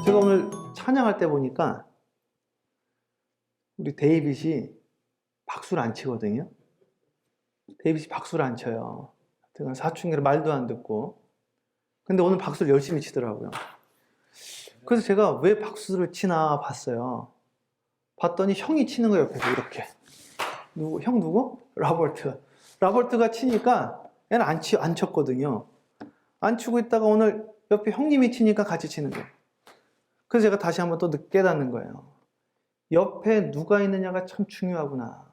제가 오늘 찬양할 때 보니까 우리 데이빗이 박수를 안 치거든요. 데이빗이 박수를 안 쳐요. 사춘기라 말도 안 듣고. 근데 오늘 박수를 열심히 치더라고요. 그래서 제가 왜 박수를 치나 봤어요. 봤더니 형이 치는 거예요, 옆에서 이렇게. 형 누구? 라버트가 치니까 얘는 안 쳤거든요. 안 치고 있다가 오늘 옆에 형님이 치니까 같이 치는 거예요. 그래서 제가 다시 한번 또 깨닫는 거예요. 옆에 누가 있느냐가 참 중요하구나.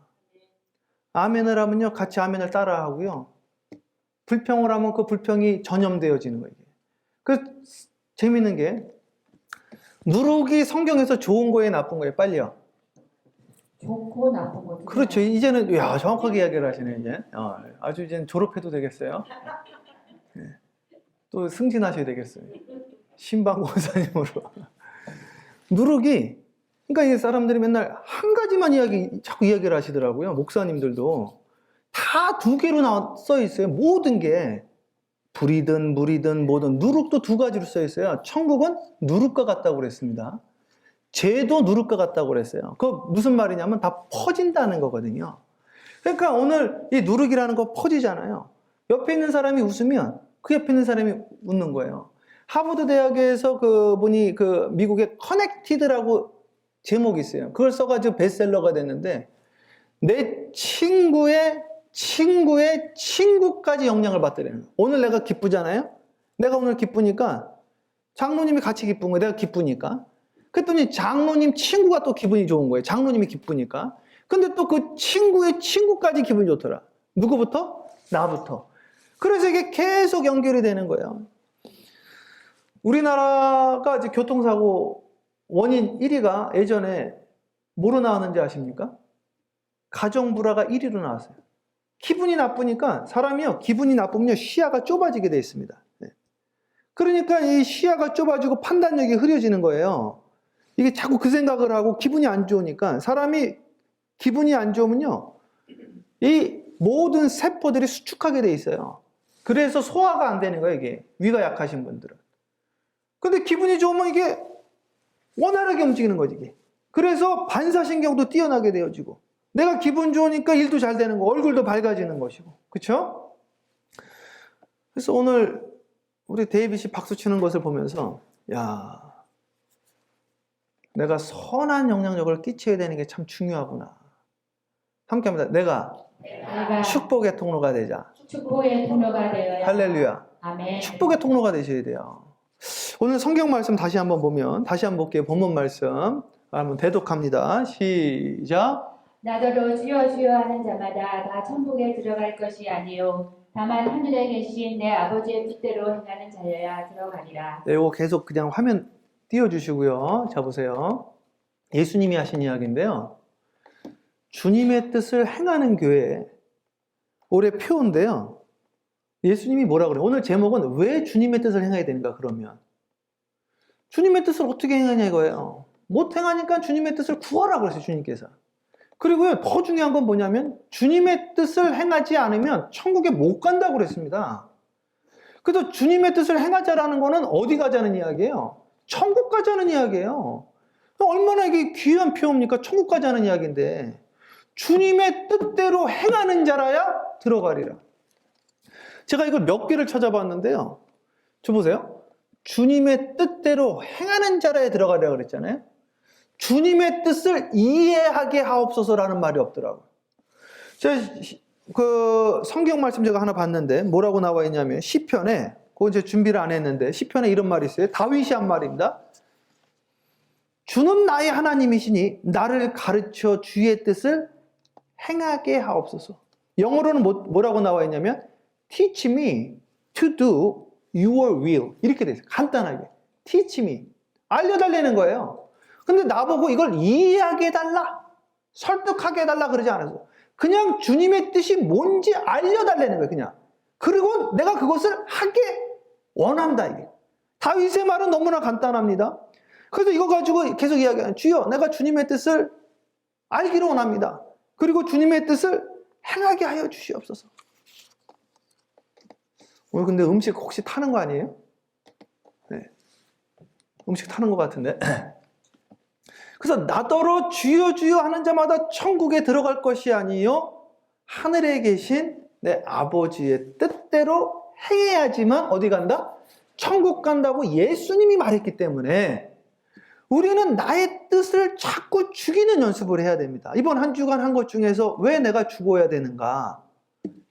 아멘을 하면요, 같이 아멘을 따라 하고요. 불평을 하면 그 불평이 전염되어지는 거예요. 그래서 재밌는 게, 누룩이 성경에서 좋은 거예요, 나쁜 거예요? 빨리요. 좋고 나쁜 거. 그렇죠. 이제는 정확하게 이야기를 하시네. 이제 아주 이제는 졸업해도 되겠어요. 네. 또 승진하셔야 되겠어요. 신방 권사님으로. 누룩이, 그러니까 이 사람들이 맨날 한 가지만 자꾸 이야기를 하시더라고요. 목사님들도 다 두 개로 써 있어요. 모든 게 불이든 물이든 뭐든 누룩도 두 가지로 써 있어요. 천국은 누룩과 같다고 그랬습니다. 죄도 누룩과 같다고 그랬어요. 그 무슨 말이냐면 다 퍼진다는 거거든요. 그러니까 오늘 이 누룩이라는 거 퍼지잖아요. 옆에 있는 사람이 웃으면 그 옆에 있는 사람이 웃는 거예요. 하버드 대학에서 그분이 미국의 커넥티드라고 제목이 있어요. 그걸 써가지고 베스트셀러가 됐는데, 내 친구의 친구까지 영향을 받더래요. 오늘 내가 기쁘잖아요? 내가 오늘 기쁘니까 장로님이 같이 기쁜 거예요. 내가 기쁘니까. 그랬더니 장로님 친구가 또 기분이 좋은 거예요. 장로님이 기쁘니까. 근데 또 그 친구의 친구까지 기분이 좋더라. 누구부터? 나부터. 그래서 이게 계속 연결이 되는 거예요. 우리나라가 이제 교통사고 원인 1위가 예전에 뭐로 나왔는지 아십니까? 가정불화가 1위로 나왔어요. 기분이 나쁘니까 사람이요, 기분이 나쁘면 시야가 좁아지게 돼 있습니다. 그러니까 이 시야가 좁아지고 판단력이 흐려지는 거예요. 이게 자꾸 그 생각을 하고 기분이 안 좋으니까, 사람이 기분이 안 좋으면요, 이 모든 세포들이 수축하게 돼 있어요. 그래서 소화가 안 되는 거예요, 이게. 위가 약하신 분들은. 근데 기분이 좋으면 이게 원활하게 움직이는 거지, 이게. 그래서 반사신경도 뛰어나게 되어지고, 내가 기분 좋으니까 일도 잘 되는 거, 얼굴도 밝아지는 것이고. 그쵸? 그래서 오늘 우리 데이빗이 박수 치는 것을 보면서, 야, 내가 선한 영향력을 끼쳐야 되는 게 참 중요하구나. 함께 합니다. 내가 축복의 통로가 되자. 축복의 통로가 되어야. 할렐루야. 아멘. 축복의 통로가 되셔야 돼요. 오늘 성경 말씀 다시 한번 볼게요. 본문 말씀 한번 대독합니다. 시작. 나더러 주여 주여 하는 자마다 다 천국에 들어갈 것이 아니요 다만 하늘에 계신 내 아버지의 뜻대로 행하는 자여야 들어가리라. 네, 이거 계속 그냥 화면 띄워주시고요. 자, 보세요. 예수님이 하신 이야기인데요. 주님의 뜻을 행하는 교회, 올해 표인데요. 예수님이 뭐라 그래요? 오늘 제목은 왜 주님의 뜻을 행해야 되는가, 그러면. 주님의 뜻을 어떻게 행하냐 이거예요. 못 행하니까 주님의 뜻을 구하라 그랬어요, 주님께서. 그리고요, 더 중요한 건 뭐냐면 주님의 뜻을 행하지 않으면 천국에 못 간다고 그랬습니다. 그래서 주님의 뜻을 행하자라는 거는 어디 가자는 이야기예요? 천국 가자는 이야기예요. 얼마나 이게 귀한 표현입니까? 천국 가자는 이야기인데, 주님의 뜻대로 행하는 자라야 들어가리라. 제가 이걸 몇 개를 찾아봤는데요. 저 보세요. 주님의 뜻대로 행하는 자라에 들어가리라 그랬잖아요. 주님의 뜻을 이해하게 하옵소서라는 말이 없더라고요. 제가 성경 말씀 제가 하나 봤는데 뭐라고 나와 있냐면 시편에, 그건 제 준비를 안 했는데 시편에 이런 말이 있어요. 다윗이 한 말입니다. 주는 나의 하나님이시니 나를 가르쳐 주의 뜻을 행하게 하옵소서. 영어로는 뭐라고 나와 있냐면 Teach me to do your will. 이렇게 돼 있어요. 간단하게. Teach me. 알려달라는 거예요. 근데 나보고 이걸 이해하게 해달라, 설득하게 해달라 그러지 않았어요. 그냥 주님의 뜻이 뭔지 알려달라는 거예요, 그냥. 그리고 내가 그것을 하게 원한다, 이게. 다윗의 말은 너무나 간단합니다. 그래서 이거 가지고 계속 이야기하는, 주여, 내가 주님의 뜻을 알기를 원합니다. 그리고 주님의 뜻을 행하게 하여 주시옵소서. 오늘 근데 음식 혹시 타는 거 아니에요? 네. 음식 타는 것 같은데. 그래서 나더러 주여 주여 하는 자마다 천국에 들어갈 것이 아니요 하늘에 계신 내 아버지의 뜻대로 행해야지만 어디 간다? 천국 간다고 예수님이 말했기 때문에 우리는 나의 뜻을 자꾸 죽이는 연습을 해야 됩니다. 이번 한 주간 한 것 중에서 왜 내가 죽어야 되는가?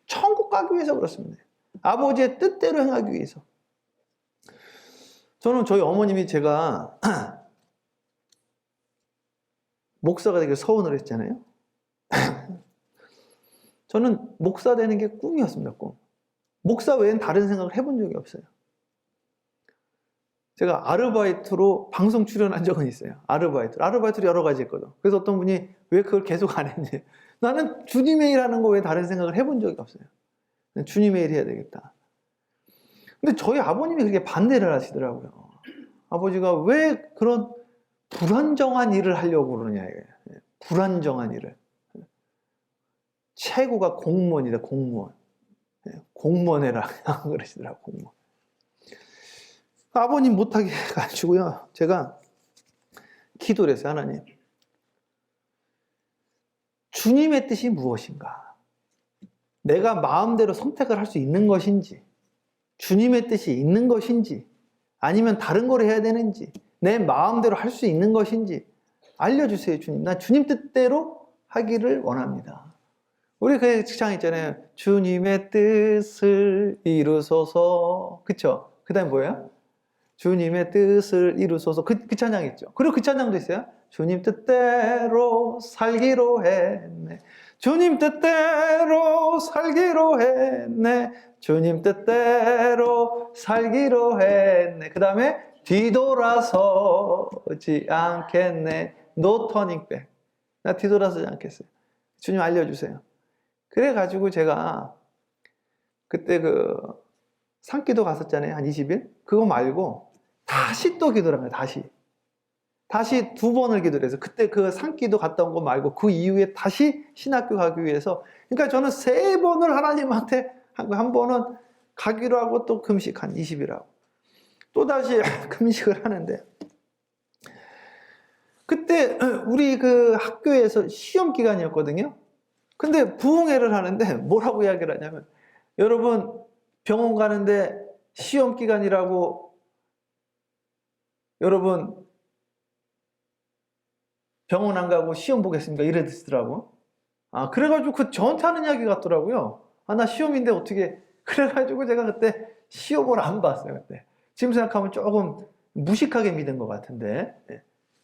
천국 가기 위해서 그렇습니다. 아버지의 뜻대로 행하기 위해서. 저는 저희 어머님이 제가 목사가 되게 서운을 했잖아요. 저는 목사 되는 게 꿈이었습니다. 꿈. 목사 외엔 다른 생각을 해본 적이 없어요. 제가 아르바이트로 방송 출연한 적은 있어요. 아르바이트로 여러 가지 했거든. 그래서 어떤 분이 왜 그걸 계속 안 했니? 나는 주님의 일 하는 거 외에 다른 생각을 해본 적이 없어요. 주님의 일 해야 되겠다. 근데 저희 아버님이 그렇게 반대를 하시더라고요. 아버지가 왜 그런 불안정한 일을 하려고 그러냐, 이게. 불안정한 일을. 최고가 공무원이다, 공무원. 공무원 해라. 그러시더라고요, 공무원. 아버님 못하게 해가지고요. 제가 기도를 했어요. 하나님. 주님의 뜻이 무엇인가? 내가 마음대로 선택을 할 수 있는 것인지, 주님의 뜻이 있는 것인지, 아니면 다른 걸 해야 되는지, 내 마음대로 할 수 있는 것인지 알려주세요, 주님. 나 주님 뜻대로 하기를 원합니다. 우리 그 직장 있잖아요. 주님의 뜻을 이루소서. 그쵸? 그 다음에 뭐예요? 주님의 뜻을 이루소서. 그 찬양 있죠. 그리고 그 찬양도 있어요. 주님 뜻대로 살기로 했네. 주님 뜻대로 살기로 했네. 주님 뜻대로 살기로 했네. 그 다음에 뒤돌아서지 않겠네. No turning back. 나 뒤돌아서지 않겠어요. 주님 알려주세요. 그래가지고 제가 그때 그 산기도 갔었잖아요. 한 20일. 그거 말고 다시 또 기도를 합니다. 다시 2번을 기도를 해서 그때 그 산기도 갔다 온 거 말고 그 이후에 다시 신학교 가기 위해서 그러니까 저는 3번을 하나님한테 한 번은 가기로 하고 또 금식 한 20일 하고 또 다시 금식을 하는데 그때 우리 그 학교에서 시험 기간이었거든요. 근데 부흥회를 하는데 뭐라고 이야기를 하냐면 여러분 병원 가는데 시험 기간이라고 여러분 병원 안 가고 시험 보겠습니까? 이러시더라고. 아, 그래가지고 그 저한테 하는 이야기 같더라고요. 아, 나 시험인데 어떻게. 그래가지고 제가 그때 시험을 안 봤어요, 그때. 지금 생각하면 조금 무식하게 믿은 것 같은데.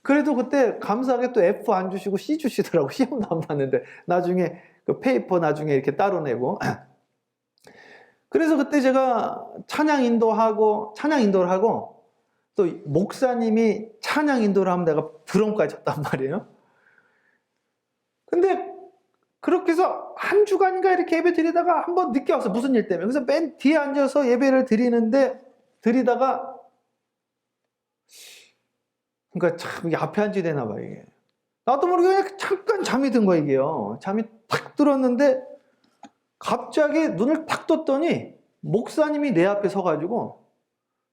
그래도 그때 감사하게 또 F 안 주시고 C 주시더라고. 시험도 안 봤는데. 나중에 그 페이퍼 나중에 이렇게 따로 내고. 그래서 그때 제가 찬양 인도를 하고 또 목사님이 찬양 인도를 하면 내가 드럼까지 쳤단 말이에요. 근데 그렇게 해서 한 주간인가 이렇게 예배 드리다가 한번 늦게 왔어. 무슨 일 때문에. 그래서 맨 뒤에 앉아서 예배를 드리다가 그러니까 참 이게 앞에 앉아야 되나 봐 이게. 나도 모르게 그냥 잠깐 잠이 든 거야 이게요. 잠이 탁 들었는데 갑자기 눈을 탁 떴더니 목사님이 내 앞에 서가지고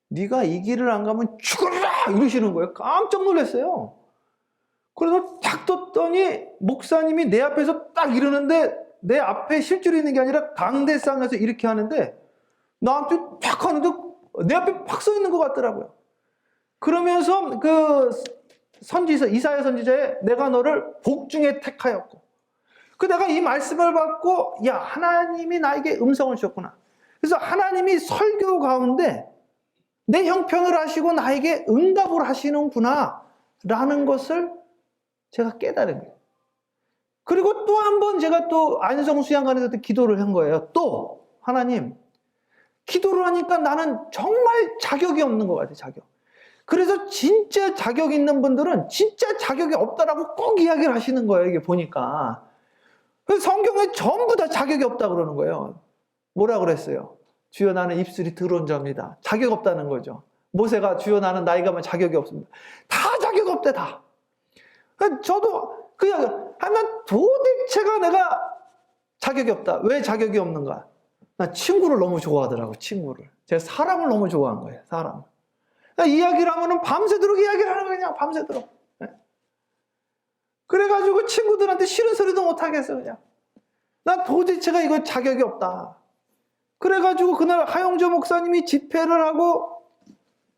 네가 이 길을 안 가면 죽어라! 이러시는 거예요. 깜짝 놀랐어요. 그래서 탁 떴더니 목사님이 내 앞에서 딱 이러는데 내 앞에 실제로 있는 게 아니라 강대상에서 이렇게 하는데 나한테 탁 하는데 내 앞에 팍 서 있는 것 같더라고요. 그러면서 그 선지서 이사야 선지자에 내가 너를 복중에 택하였고 그 내가 이 말씀을 받고 야 하나님이 나에게 음성을 주셨구나. 그래서 하나님이 설교 가운데 내 형편을 아시고 나에게 응답을 하시는구나 라는 것을 제가 깨달은 거예요. 그리고 또 한 번 제가 또 안성수양관에서 기도를 한 거예요. 또 하나님 기도를 하니까 나는 정말 자격이 없는 것 같아요. 자격. 그래서 진짜 자격 있는 분들은 진짜 자격이 없다라고 꼭 이야기를 하시는 거예요. 이게 보니까. 그래서 성경에 전부 다 자격이 없다 그러는 거예요. 뭐라 그랬어요? 주여 나는 입술이 더러운 자입니다. 자격 없다는 거죠. 모세가 주여 나는 나이가 많아 자격이 없습니다. 다 자격 없대 다. 저도 그냥 하면 도대체가 내가 자격이 없다. 왜 자격이 없는가? 나 친구를 너무 좋아하더라고 친구를. 제가 사람을 너무 좋아한 거예요. 사람. 이야기를 하면은 밤새도록 이야기를 하는 거야, 그냥 밤새도록. 그래가지고 친구들한테 싫은 소리도 못 하겠어, 그냥. 나 도대체가 이거 자격이 없다. 그래가지고 그날 하용조 목사님이 집회를 하고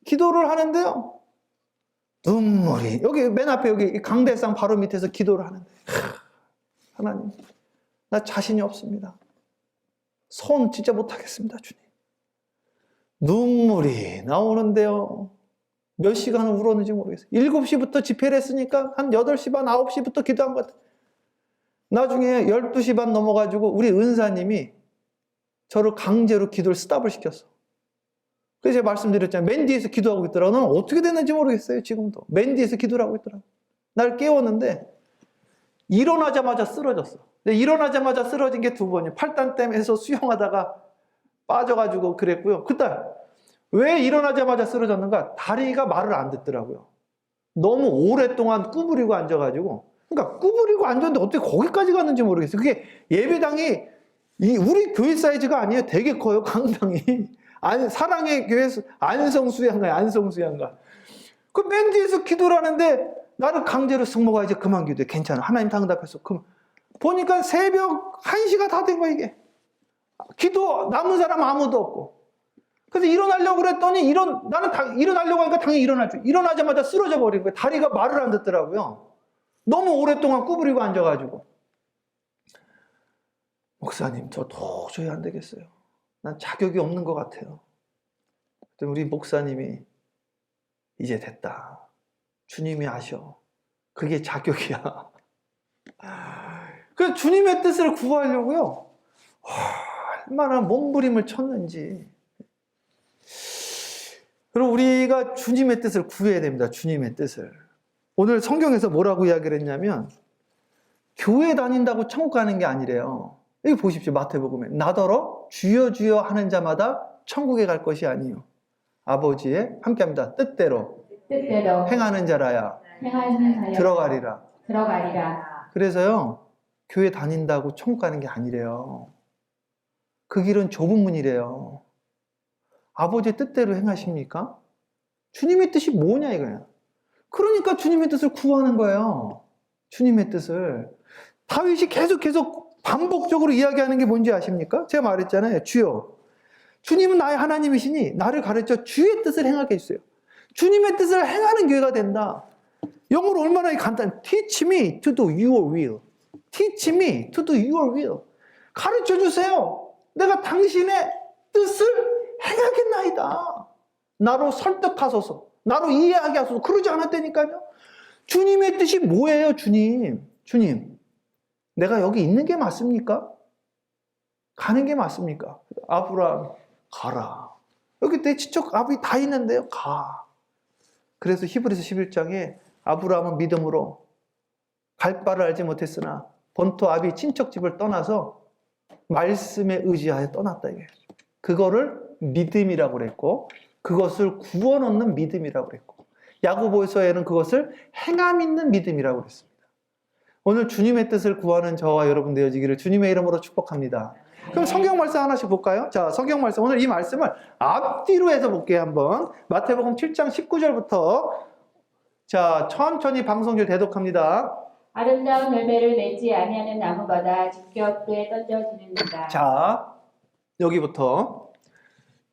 기도를 하는데요. 눈물이, 여기 맨 앞에 여기 강대상 바로 밑에서 기도를 하는데, 하나님, 나 자신이 없습니다. 손 진짜 못하겠습니다, 주님. 눈물이 나오는데요. 몇 시간을 울었는지 모르겠어요. 7시부터 집회를 했으니까 한 8시 반, 9시부터 기도한 것 같아요. 나중에 12시 반 넘어가지고 우리 은사님이 저를 강제로 기도를 스탑을 시켰어. 그래서 제가 말씀드렸잖아요. 맨 뒤에서 기도하고 있더라고. 나는 어떻게 됐는지 모르겠어요, 지금도. 맨 뒤에서 기도를 하고 있더라고. 날 깨웠는데 일어나자마자 쓰러졌어. 근데 일어나자마자 쓰러진 게 2번이에요. 팔단댐에서 수영하다가 빠져가지고 그랬고요. 그날 왜 일어나자마자 쓰러졌는가? 다리가 말을 안 듣더라고요. 너무 오랫동안 구부리고 앉아가지고. 그러니까 구부리고 앉았는데 어떻게 거기까지 갔는지 모르겠어요. 그게 예배당이 우리 교회 사이즈가 아니에요. 되게 커요, 강당이. 사랑의 교회 안성수양가요, 안성수양가. 그 맨 뒤에서 기도를 하는데 나를 강제로 승모가 이제 그만 기도해. 괜찮아. 하나님 당답했어. 보니까 새벽 1시가 다 된 거야, 이게. 기도 남은 사람 아무도 없고. 그래서 일어나려고 그랬더니 나는 일어나려고 하니까 당연히 일어나죠. 일어나자마자 쓰러져 버린 거예요. 다리가 말을 안 듣더라고요. 너무 오랫동안 구부리고 앉아가지고. 목사님, 저 도저히 안 되겠어요. 난 자격이 없는 것 같아요. 그랬더니 우리 목사님이 이제 됐다. 주님이 아셔. 그게 자격이야. 그래서 주님의 뜻을 구하려고요. 얼마나 몸부림을 쳤는지. 그리고 우리가 주님의 뜻을 구해야 됩니다. 주님의 뜻을. 오늘 성경에서 뭐라고 이야기를 했냐면 교회 다닌다고 천국 가는 게 아니래요. 여기 보십시오. 마태복음에 나더러 주여 주여 하는 자마다 천국에 갈 것이 아니요 아버지의 함께합니다. 뜻대로 행하는 자라야 들어가리라. 그래서요. 교회 다닌다고 천국 가는 게 아니래요. 그 길은 좁은 문이래요. 아버지의 뜻대로 행하십니까? 주님의 뜻이 뭐냐 이거야. 그러니까 주님의 뜻을 구하는 거예요. 주님의 뜻을. 다윗이 계속 반복적으로 이야기하는 게 뭔지 아십니까? 제가 말했잖아요. 주여. 주님은 나의 하나님이시니 나를 가르쳐 주의 뜻을 행하게 해주세요. 주님의 뜻을 행하는 교회가 된다. 영어로 얼마나 간단해. Teach me to do your will. Teach me to do your will. 가르쳐 주세요. 내가 당신의 뜻을 행하겠나이다. 나로 설득하소서. 나로 이해하게 하소서. 그러지 않았다니까요. 주님의 뜻이 뭐예요, 주님? 주님, 내가 여기 있는 게 맞습니까? 가는 게 맞습니까? 아브라함, 가라. 여기 내 친척 아버지 다 있는데요, 가. 그래서 히브리서 11장에 아브라함은 믿음으로 갈 바를 알지 못했으나 본토 아비 친척집을 떠나서 말씀에 의지하여 떠났다 이게. 그거를 믿음이라고 그랬고 그것을 구원 얻는 믿음이라고 그랬고 야고보서에는 그것을 행함 있는 믿음이라고 그랬습니다. 오늘 주님의 뜻을 구하는 저와 여러분 되어지기를 주님의 이름으로 축복합니다. 그럼 성경 말씀 하나씩 볼까요? 자, 성경 말씀 오늘 이 말씀을 앞뒤로 해서 볼게요. 한번 마태복음 7장 19절부터 자, 천천히 방송줄 대독합니다. 아름다운 열매를 맺지 아니하는 나무마다 직접 불에 던져지는도다. 자, 여기부터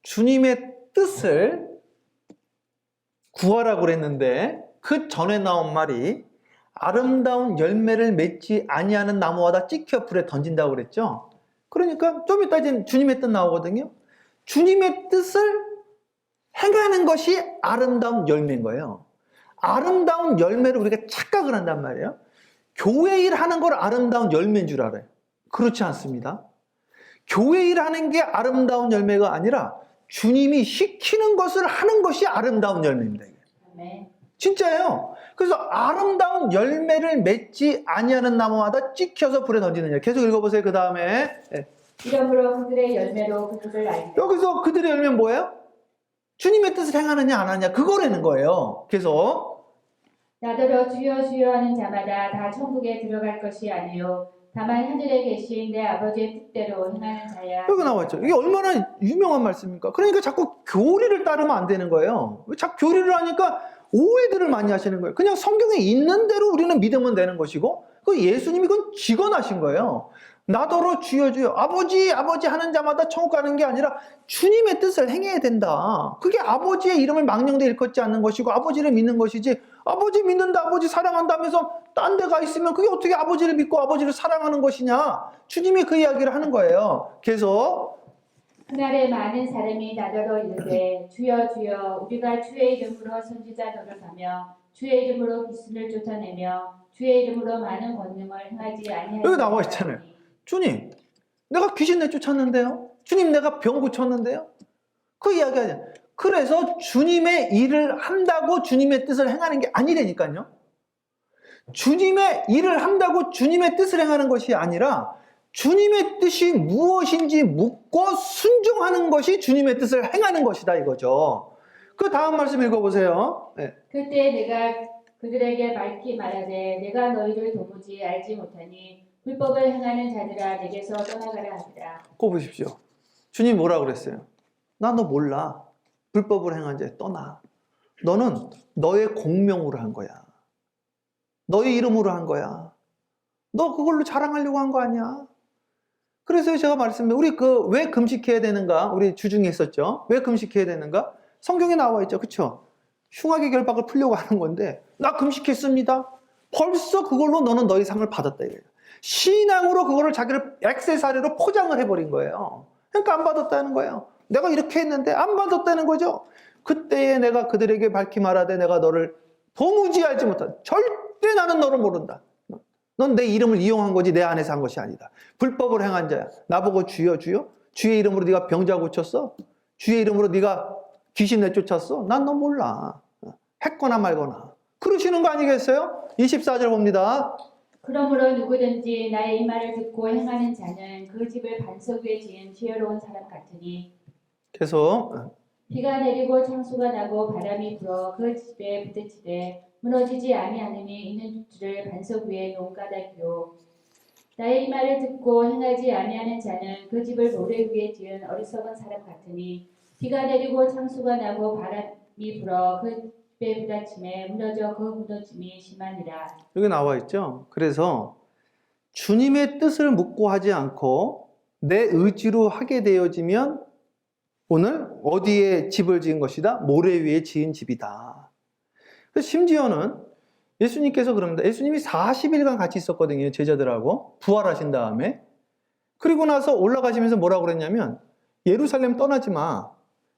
주님의 뜻을 구하라고 그랬는데 그 전에 나온 말이 아름다운 열매를 맺지 아니하는 나무마다 찍혀 불에 던진다고 그랬죠. 그러니까 좀 이따 이제 주님의 뜻 나오거든요. 주님의 뜻을 행하는 것이 아름다운 열매인 거예요. 아름다운 열매를 우리가 착각을 한단 말이에요. 교회 일 하는 걸 아름다운 열매인 줄 알아요. 그렇지 않습니다. 교회 일 하는 게 아름다운 열매가 아니라 주님이 시키는 것을 하는 것이 아름다운 열매입니다. 네. 진짜예요. 그래서 아름다운 열매를 맺지 아니하는 나무마다 찍혀서 불에 던지느냐. 계속 읽어보세요. 그 다음에 이러므로 그들의 열매로 그들을 알리라. 여기서 그들의 열매는 뭐예요? 주님의 뜻을 행하느냐 안 하느냐 그거라는 거예요. 그래서 나더러 주여 주여 하는 자마다 다 천국에 들어갈 것이 아니요 다만 하늘에 계신 내 아버지의 뜻대로 행하는 자야. 여기 나와 있죠. 이게 얼마나 유명한 말씀입니까? 그러니까 자꾸 교리를 따르면 안 되는 거예요. 왜 자꾸 교리를 하니까 오해들을 많이 하시는 거예요. 그냥 성경에 있는 대로 우리는 믿으면 되는 것이고, 그 예수님이 그건 직언하신 거예요. 나더러 주여 주여 아버지 아버지 하는 자마다 천국 가는 게 아니라 주님의 뜻을 행해야 된다. 그게 아버지의 이름을 망령되이 일컫지 않는 것이고 아버지를 믿는 것이지, 아버지 믿는다 아버지 사랑한다 하면서 딴 데 가 있으면 그게 어떻게 아버지를 믿고 아버지를 사랑하는 것이냐. 주님이 그 이야기를 하는 거예요. 그래서 그날에 많은 사람이 나더러 이르되 주여 주여 우리가 주의 이름으로 선지자 노릇하며 주의 이름으로 귀신을 쫓아내며 주의 이름으로 많은 권능을 행하지 아니하였나니. 여기 나와 있잖아요. 주님, 내가 귀신 내쫓았는데요. 주님, 내가 병 고쳤는데요. 그 이야기 하잖아요. 그래서 주님의 일을 한다고 주님의 뜻을 행하는 게 아니라니까요. 주님의 일을 한다고 주님의 뜻을 행하는 것이 아니라 주님의 뜻이 무엇인지 묻고 순종하는 것이 주님의 뜻을 행하는 것이다 이거죠. 그 다음 말씀 읽어보세요. 네. 그때 내가 그들에게 밝히 말하되 내가 너희를 도무지 알지 못하니 불법을 행하는 자들아 내게서 떠나가라 하더라. 꼭 보십시오. 주님 뭐라 그랬어요? 나 너 몰라. 불법을 행한 자에 떠나. 너는 너의 공명으로 한 거야. 너의 이름으로 한 거야. 너 그걸로 자랑하려고 한 거 아니야. 그래서 제가 말씀드린 우리 왜 금식해야 되는가? 우리 주중에 했었죠. 왜 금식해야 되는가? 성경에 나와 있죠. 그렇죠? 흉악의 결박을 풀려고 하는 건데 나 금식했습니다. 벌써 그걸로 너는 너의 상을 받았다 이거예요. 신앙으로 그거를 자기를 액세서리로 포장을 해버린 거예요. 그러니까 안 받았다는 거예요. 내가 이렇게 했는데 안 받았다는 거죠. 그때에 내가 그들에게 밝히 말하되 내가 너를 도무지 알지 못한다. 절대 나는 너를 모른다. 넌 내 이름을 이용한 거지 내 안에서 한 것이 아니다. 불법을 행한 자야. 나보고 주여 주여? 주의 이름으로 네가 병자 고쳤어? 주의 이름으로 네가 귀신 내쫓았어? 난 너 몰라. 했거나 말거나. 그러시는 거 아니겠어요? 24절 봅니다. 그러므로 누구든지 나의 이 말을 듣고 행하는 자는 그 집을 반석 위에 지은 지혜로운 사람 같으니 계속 비가 내리고 창수가 나고 바람이 불어 그 집에 부딪히되 무너지지 아니하느니 이는 줄을 반석 위에 놓은 까닭이요. 나의 이 말을 듣고 행하지 아니하는 자는 그 집을 모래 위에 지은 어리석은 사람 같으니 비가 내리고 창수가 나고 바람이 불어 그 집에 부딪힘에 무너져 그 무너짐이 심하니라. 여기 나와 있죠. 그래서 주님의 뜻을 묻고 하지 않고 내 의지로 하게 되어지면 오늘 어디에 집을 지은 것이다? 모래 위에 지은 집이다. 심지어는 예수님께서 그럽니다. 예수님이 40일간 같이 있었거든요. 제자들하고 부활하신 다음에. 그리고 나서 올라가시면서 뭐라고 그랬냐면 예루살렘 떠나지 마.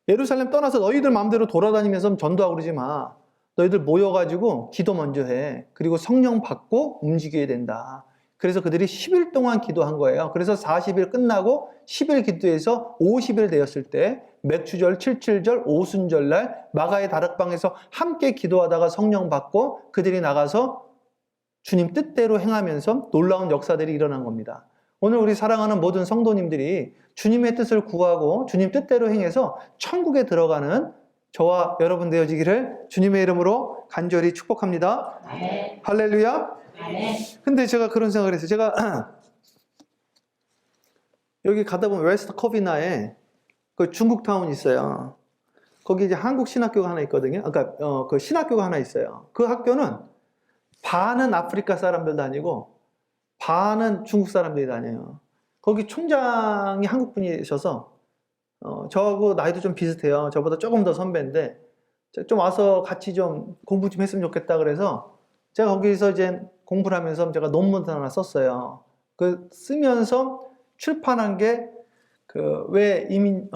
예루살렘 떠나서 너희들 마음대로 돌아다니면서 전도하고 그러지 마. 너희들 모여가지고 기도 먼저 해. 그리고 성령 받고 움직여야 된다. 그래서 그들이 10일 동안 기도한 거예요. 그래서 40일 끝나고 10일 기도해서 50일 되었을 때 맥주절, 칠칠절, 오순절날 마가의 다락방에서 함께 기도하다가 성령 받고 그들이 나가서 주님 뜻대로 행하면서 놀라운 역사들이 일어난 겁니다. 오늘 우리 사랑하는 모든 성도님들이 주님의 뜻을 구하고 주님 뜻대로 행해서 천국에 들어가는 저와 여러분 되어지기를 주님의 이름으로 간절히 축복합니다. 아멘. 할렐루야. 아멘. 근데 제가 그런 생각을 했어요. 제가 여기 가다 보면 웨스트 커비나에 그 중국 타운 있어요. 거기 이제 한국 신학교가 하나 있거든요. 그러니까 그 신학교가 하나 있어요. 그 학교는 반은 아프리카 사람들 다니고 반은 중국 사람들이 다녀요. 거기 총장이 한국 분이셔서 저하고 나이도 좀 비슷해요. 저보다 조금 더 선배인데 좀 와서 같이 좀 공부 좀 했으면 좋겠다 그래서 제가 거기서 이제 공부를 하면서 제가 논문 하나 썼어요. 그 쓰면서 출판한 게 왜 이민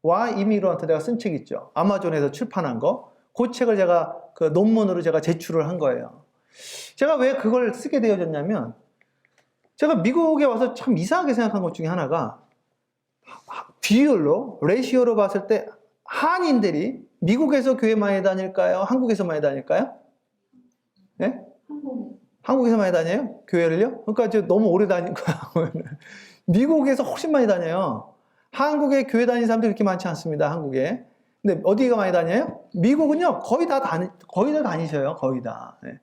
와 이미그런트 내가 쓴 책 있죠. 아마존에서 출판한 거. 그 책을 제가 그 논문으로 제가 제출을 한 거예요. 제가 왜 그걸 쓰게 되어졌냐면 제가 미국에 와서 참 이상하게 생각한 것 중에 하나가 비율로, 레이시오로 봤을 때 한인들이 미국에서 교회 많이 다닐까요? 한국에서 많이 다닐까요? 네? 한국에서 많이 다녀요? 교회를요? 그러니까 이제 너무 오래 다닌 거야. 미국에서 훨씬 많이 다녀요. 한국에 교회 다니는 사람들이 그렇게 많지 않습니다. 한국에. 근데 어디가 많이 다녀요? 미국은요, 거의 다 다니셔요. 거의 다. 네.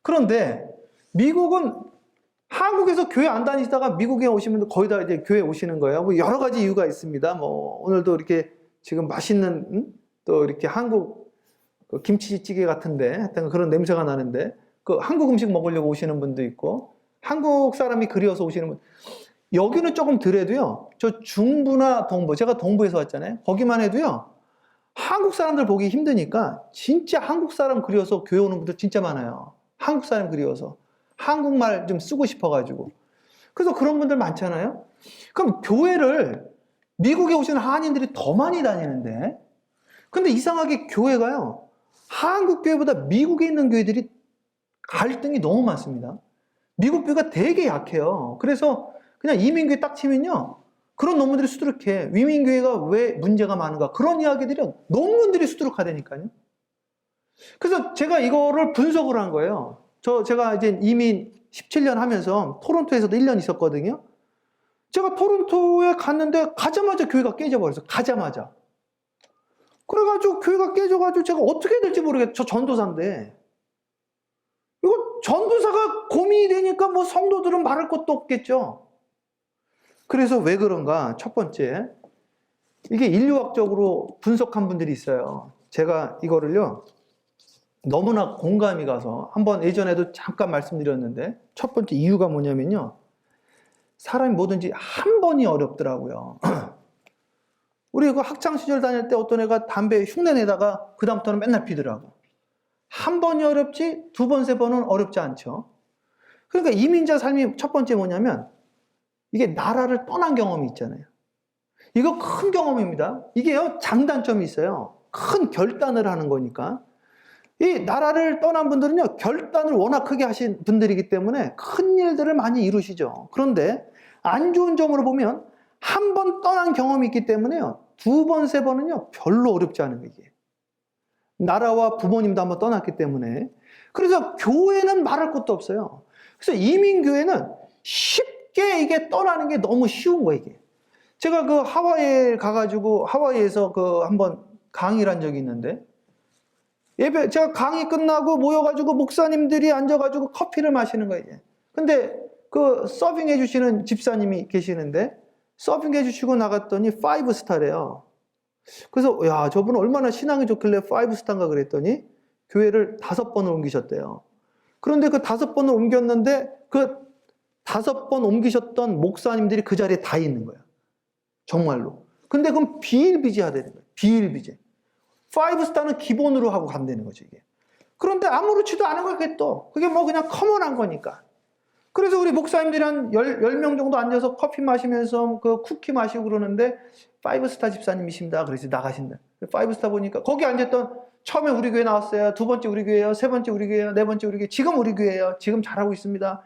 그런데 미국은 한국에서 교회 안 다니시다가 미국에 오시면 분들 거의 다 이제 교회 오시는 거예요. 뭐 여러 가지 이유가 있습니다. 뭐 오늘도 이렇게 지금 맛있는 또 이렇게 한국 그 김치찌개 같은데 하여튼 그런 냄새가 나는데 그 한국 음식 먹으려고 오시는 분도 있고 한국 사람이 그리워서 오시는 분. 여기는 조금 덜해도요. 저 중부나 동부, 제가 동부에서 왔잖아요. 거기만 해도요. 한국 사람들 보기 힘드니까 진짜 한국 사람 그리워서 교회 오는 분들 진짜 많아요. 한국 사람 그리워서. 한국말 좀 쓰고 싶어가지고. 그래서 그런 분들 많잖아요. 그럼 교회를 미국에 오시는 한인들이 더 많이 다니는데 근데 이상하게 교회가요. 한국 교회보다 미국에 있는 교회들이 갈등이 너무 많습니다. 미국 교회가 되게 약해요. 그래서 그냥 이민교회 딱 치면요. 그런 논문들이 수두룩해. 이민교회가 왜 문제가 많은가. 그런 이야기들이 논문들이 수두룩하다니까요. 그래서 제가 이거를 분석을 한 거예요. 제가 이제 이민 17년 하면서 토론토에서도 1년 있었거든요. 제가 토론토에 갔는데 가자마자 교회가 깨져버렸어요. 가자마자. 그래가지고 교회가 깨져가지고 제가 어떻게 해야 될지 모르겠어요. 저 전도사인데. 이거 전도사가 고민이 되니까 뭐 성도들은 말할 것도 없겠죠. 그래서 왜 그런가? 첫 번째, 이게 인류학적으로 분석한 분들이 있어요. 제가 이거를요, 너무나 공감이 가서 한번 예전에도 잠깐 말씀드렸는데 첫 번째 이유가 뭐냐면요. 사람이 뭐든지 한 번이 어렵더라고요. 우리 그 학창시절 다닐 때 어떤 애가 담배 흉내 내다가 그 다음부터는 맨날 피더라고. 한 번이 어렵지 두 번, 세 번은 어렵지 않죠. 그러니까 이민자 삶이 첫 번째 뭐냐면 이게 나라를 떠난 경험이 있잖아요. 이거 큰 경험입니다. 이게요 장단점이 있어요. 큰 결단을 하는 거니까. 이 나라를 떠난 분들은요 결단을 워낙 크게 하신 분들이기 때문에 큰 일들을 많이 이루시죠. 그런데 안 좋은 점으로 보면 한 번 떠난 경험이 있기 때문에요 두 번, 세 번은요 별로 어렵지 않은 거예요. 나라와 부모님도 한번 떠났기 때문에. 그래서 교회는 말할 것도 없어요. 그래서 이민교회는 쉽게 이게 떠나는 게 너무 쉬운 거예요, 이게. 제가 그 하와이에 가가지고, 하와이에서 그 한번 강의를 한 적이 있는데, 제가 강의 끝나고 모여가지고 목사님들이 앉아가지고 커피를 마시는 거예요, 이게. 근데 그 서빙 해주시는 집사님이 계시는데, 서빙 해주시고 나갔더니 5스타래요. 그래서 야 저분은 얼마나 신앙이 좋길래 5스타인가 그랬더니 교회를 5번을 옮기셨대요. 그런데 그 5번을 옮겼는데 그 5번 옮기셨던 목사님들이 그 자리에 다 있는 거예요. 정말로. 근데 그건 비일비재하다는 거예요. 비일비재. 5스타는 기본으로 하고 간다는 거죠, 이게. 그런데 아무렇지도 않은 거야, 그게 또. 그게 뭐 그냥 커먼한 거니까. 그래서 우리 목사님들이 한 10명 정도 앉아서 커피 마시면서 그 쿠키 마시고 그러는데 5스타 집사님이십니다. 그래서 나가신다. 5스타 보니까 거기 앉았던 처음에 우리 교회 나왔어요. 두 번째 우리 교회예요. 세 번째 우리 교회예요. 네 번째 우리 교회. 지금 우리 교회예요. 지금 잘하고 있습니다.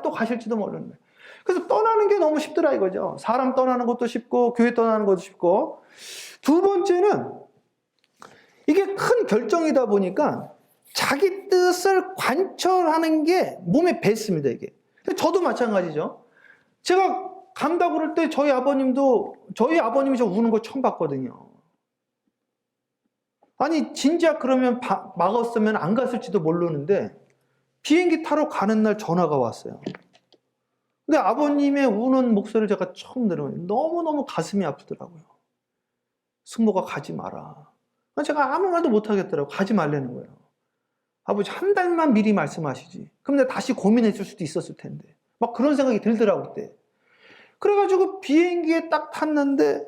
또 가실지도 모르는 거예요. 그래서 떠나는 게 너무 쉽더라 이거죠. 사람 떠나는 것도 쉽고 교회 떠나는 것도 쉽고. 두 번째는 이게 큰 결정이다 보니까 자기 뜻을 관철하는 게 몸에 뱄습니다, 이게. 저도 마찬가지죠. 제가 간다고 그럴 때 저희 아버님이 저 우는 거 처음 봤거든요. 아니 진짜 그러면 막았으면 안 갔을지도 모르는데 비행기 타러 가는 날 전화가 왔어요. 근데 아버님의 우는 목소리를 제가 처음 들으면 너무너무 가슴이 아프더라고요. 승모가 가지 마라. 제가 아무 말도 못 하겠더라고요. 가지 말라는 거예요. 아버지 한 달만 미리 말씀하시지. 그럼 내가 다시 고민했을 수도 있었을 텐데. 막 그런 생각이 들더라고 그때. 그래가지고 비행기에 딱 탔는데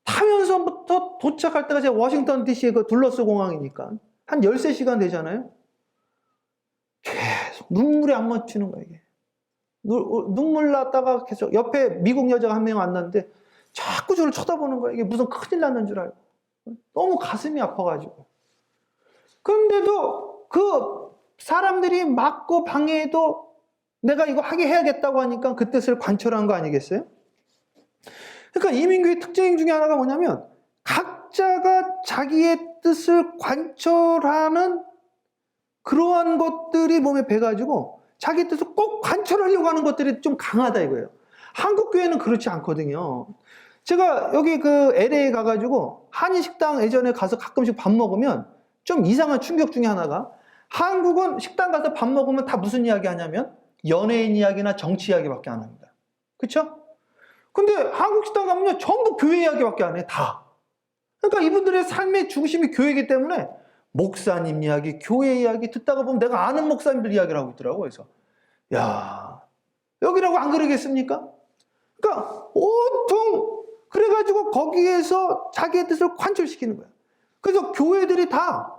타면서부터 도착할 때가 제가 워싱턴 DC의 그 둘러스 공항이니까 한 13시간 되잖아요. 계속 눈물이 안 멈추는 거예요, 이게. 눈물 났다가 계속 옆에 미국 여자가 한 명 왔는데 자꾸 저를 쳐다보는 거예요. 이게 무슨 큰일 났는 줄 알고. 너무 가슴이 아파가지고. 그런데도 그 사람들이 막고 방해해도 내가 이거 하게 해야겠다고 하니까 그 뜻을 관철한 거 아니겠어요? 그러니까 이민교의 특징 중에 하나가 뭐냐면 각자가 자기의 뜻을 관철하는 그러한 것들이 몸에 배가지고 자기 뜻을 꼭 관철하려고 하는 것들이 좀 강하다 이거예요. 한국 교회는 그렇지 않거든요. 제가 여기 그 LA에 가가지고 한인식당 예전에 가서 가끔씩 밥 먹으면 좀 이상한 충격 중에 하나가 한국은 식당 가서 밥 먹으면 다 무슨 이야기 하냐면 연예인 이야기나 정치 이야기밖에 안 합니다. 그쵸? 근데 한국 식당 가면요 전부 교회 이야기밖에 안 해. 다. 그러니까 이분들의 삶의 중심이 교회이기 때문에 목사님 이야기, 교회 이야기 듣다가 보면 내가 아는 목사님들 이야기를 하고 있더라고요. 그래서 야 여기라고 안 그러겠습니까? 그러니까 온통 그래가지고 거기에서 자기의 뜻을 관철시키는 거야. 그래서 교회들이 다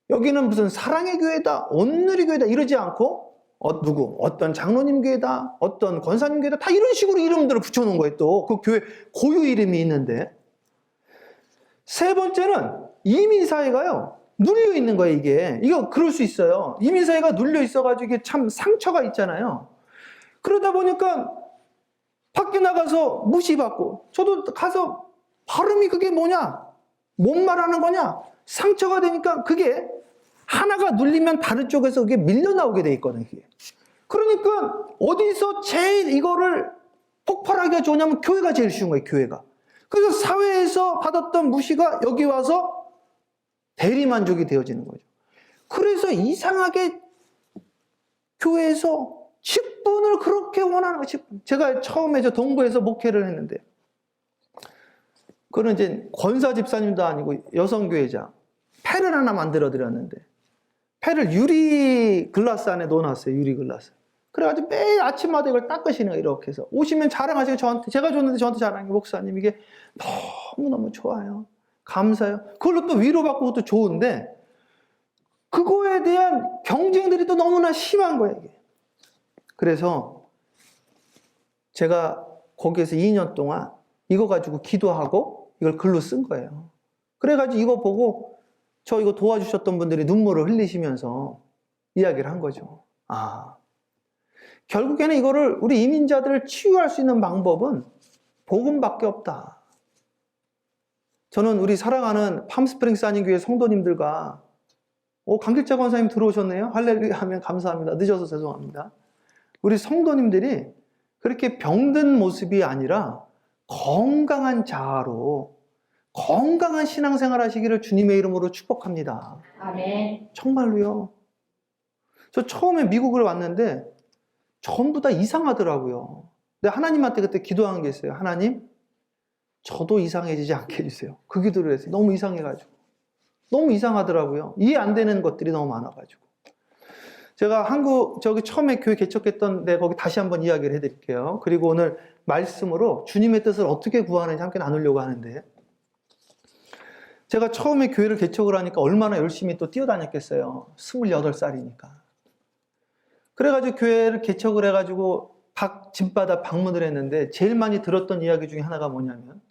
여기는 무슨 사랑의 교회다, 온누리 교회다 이러지 않고 어떤 장로님 교회다, 어떤 권사님 교회다 다 이런 식으로 이름들을 붙여놓은 거예요. 또 그 교회 고유 이름이 있는데 세 번째는 이민사회가요 눌려 있는 거예요. 이거 그럴 수 있어요. 이민사회가 눌려 있어가지고 이게 참 상처가 있잖아요. 그러다 보니까 밖에 나가서 무시받고 저도 가서 발음이 그게 뭐냐? 뭔 말하는 거냐? 상처가 되니까 그게 하나가 눌리면 다른 쪽에서 그게 밀려나오게 돼 있거든요. 그러니까 어디서 제일 이거를 폭발하기가 좋냐면 교회가 제일 쉬운 거예요. 교회가. 그래서 사회에서 받았던 무시가 여기 와서 대리만족이 되어지는 거죠. 그래서 이상하게 교회에서 10분을 그렇게 원하는 거예요. 10분. 제가 처음에 저 동부에서 목회를 했는데 그는 이제 권사 집사님도 아니고 여성교회장 패를 하나 만들어 드렸는데 패를 유리 글라스 안에 넣어놨어요. 유리 글라스. 그래가지고 매일 아침마다 이걸 닦으시는 거예요. 이렇게 해서 오시면 자랑하시고 저한테 제가 줬는데 저한테 자랑해요. 목사님 이게 너무너무 좋아요. 감사해요. 그걸로 또 위로받고 그것도 좋은데 그거에 대한 경쟁들이 또 너무나 심한 거예요. 이게. 그래서 제가 거기에서 2년 동안 이거 가지고 기도하고 이걸 글로 쓴 거예요. 그래가지고 이거 보고 저 이거 도와주셨던 분들이 눈물을 흘리시면서 이야기를 한 거죠. 결국에는 이거를 우리 이민자들을 치유할 수 있는 방법은 복음밖에 없다. 저는 우리 사랑하는 팜스프링스 한인교회 성도님들과 강길자 권사님 들어오셨네요. 할렐루야 하면 감사합니다. 늦어서 죄송합니다. 우리 성도님들이 그렇게 병든 모습이 아니라 건강한 자아로 건강한 신앙생활 하시기를 주님의 이름으로 축복합니다. 아멘. 정말로요. 저 처음에 미국을 왔는데 전부 다 이상하더라고요. 근데 하나님한테 그때 기도한 게 있어요. 하나님, 저도 이상해지지 않게 해주세요. 그 기도를 했어요. 너무 이상해가지고. 너무 이상하더라고요. 이해 안 되는 것들이 너무 많아가지고. 제가 저기 처음에 교회 개척했던 데 거기 다시 한번 이야기를 해드릴게요. 그리고 오늘 말씀으로 주님의 뜻을 어떻게 구하는지 함께 나누려고 하는데 제가 처음에 교회를 개척을 하니까 얼마나 열심히 또 뛰어다녔겠어요. 28살이니까. 그래가지고 교회를 개척을 해가지고 집마다 방문을 했는데 제일 많이 들었던 이야기 중에 하나가 뭐냐면